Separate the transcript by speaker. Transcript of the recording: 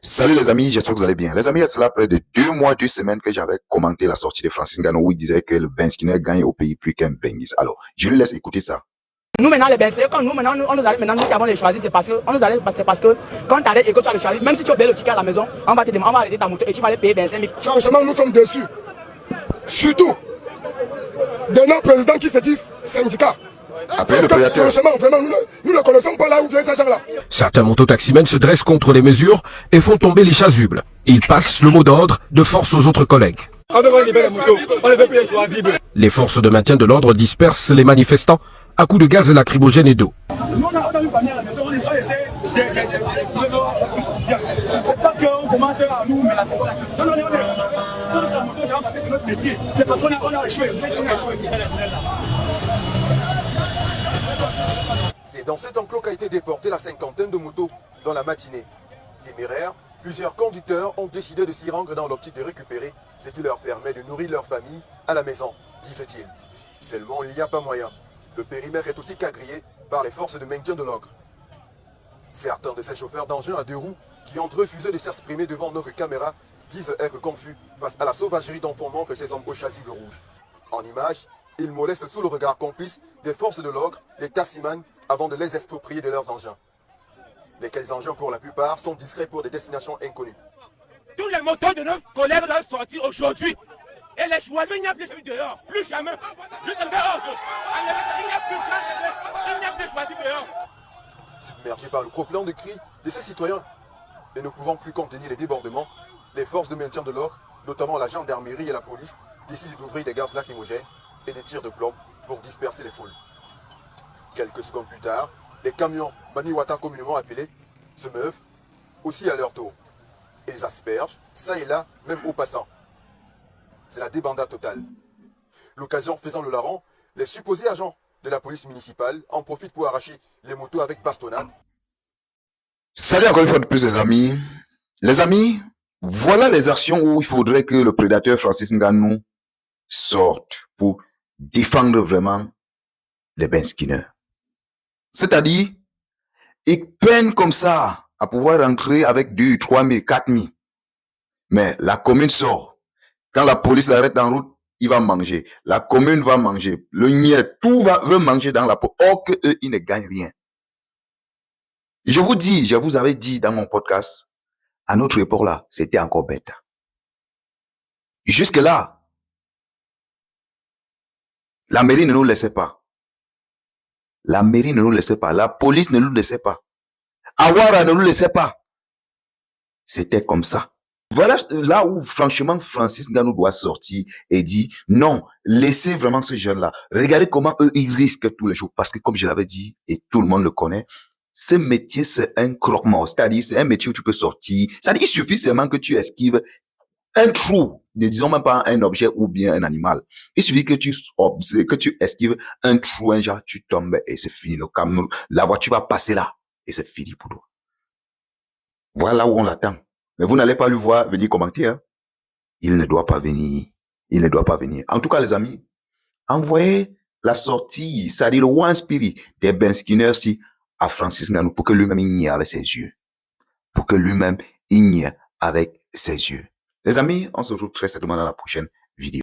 Speaker 1: Salut les amis, j'espère que vous allez bien. Les amis, c'est là près de 2 mois, 2 semaines que j'avais commenté la sortie de Francis Ngannou où il disait que le Ben Skinner gagne au pays plus qu'un Bengis. Alors, je lui laisse écouter ça.
Speaker 2: Nous maintenant les Bensé, quand nous maintenant on nous allait maintenant nous qui avons les choisir, c'est parce que quand tu arrêtes et que tu as les choisir, même si tu as le ticket à la maison, on va te demander, on va arrêter ta moto et tu vas aller payer 25 000.
Speaker 3: Franchement, nous sommes déçus. Surtout de nos présidents qui se disent syndicats.
Speaker 1: Après le prédateur.
Speaker 3: Franchement, vraiment, nous ne connaissons pas là où vient ces gens-là.
Speaker 4: Certains mototaximens se dressent contre les mesures et font tomber les chasubles. Ils passent le mot d'ordre de force aux autres collègues. Les forces de maintien de l'ordre dispersent les manifestants à coups de gaz lacrymogène et d'eau.
Speaker 5: C'est dans cet enclos qu'a été déportée la cinquantaine de motos dans la matinée. Téméraires, plusieurs conducteurs ont décidé de s'y rendre dans l'optique de récupérer ce qui leur permet de nourrir leur famille à la maison, disent-ils. Seulement, il n'y a pas moyen. Le périmètre est aussi quadrillé par les forces de maintien de l'ordre. Certains de ces chauffeurs d'engins à deux roues qui ont refusé de s'exprimer devant notre caméra disent être confus face à la sauvagerie d'enfouement que ces hommes au chasuble rouge. En image, ils molestent sous le regard complice des forces de l'ordre, les taximans, avant de les exproprier de leurs engins. Lesquels engins, pour la plupart, sont discrets pour des destinations inconnues.
Speaker 6: Tous les motos de nos collègues doivent sortir aujourd'hui. Et les choisis, il n'y a plus dehors. Plus jamais. Juste dehors. Il n'y a plus choisi dehors.
Speaker 5: Submergés par le gros-plan de cris de ces citoyens et ne pouvant plus contenir les débordements, les forces de maintien de l'ordre, notamment la gendarmerie et la police, décident d'ouvrir des gaz lacrymogènes et des tirs de plomb pour disperser les foules. Quelques secondes plus tard, les camions Maniwata communément appelés se meuvent aussi à leur tour. Ils aspergent, ça et là, même aux passants. C'est la débandade totale. L'occasion faisant le larron, les supposés agents de la police municipale en profitent pour arracher les motos avec bastonnade.
Speaker 1: Salut encore une fois de plus les amis. Les amis, voilà les actions où il faudrait que le prédateur Francis Ngannou sorte pour défendre vraiment les Ben Skinner. C'est-à-dire, ils peinent comme ça à pouvoir rentrer avec 2 000, 3 000, 4 000. Mais la commune sort. Quand la police l'arrête en route, il va manger. La commune va manger. Le niais, tout veut manger dans la peau. Or que eux, ils ne gagnent rien. Je vous avais dit dans mon podcast, à notre époque là, c'était encore bête. Jusque là, la mairie ne nous laissait pas. La mairie ne nous laissait pas. La police ne nous laissait pas. Awara ne nous laissait pas. C'était comme ça. Voilà là où franchement Francis Ngannou doit sortir et dire non, laissez vraiment ce jeune-là. Regardez comment eux ils risquent tous les jours parce que comme je l'avais dit et tout le monde le connaît, ce métier c'est un croque-mort, c'est-à-dire c'est un métier où tu peux sortir. C'est-à-dire il suffit seulement que tu esquives un trou, ne disons même pas un objet ou bien un animal. Il suffit que tu esquives un trou, un genre, tu tombes et c'est fini. La voiture va passer là et c'est fini pour toi. Voilà où on l'attend. Mais vous n'allez pas lui voir venir commenter. Hein? Il ne doit pas venir. Il ne doit pas venir. En tout cas, les amis, envoyez la sortie, c'est-à-dire le One Spirit des Ben Skinner à Francis Ngannou pour que lui-même il nie avec ses yeux. Pour que lui-même il nie avec ses yeux. Les amis, on se retrouve très certainement dans la prochaine vidéo.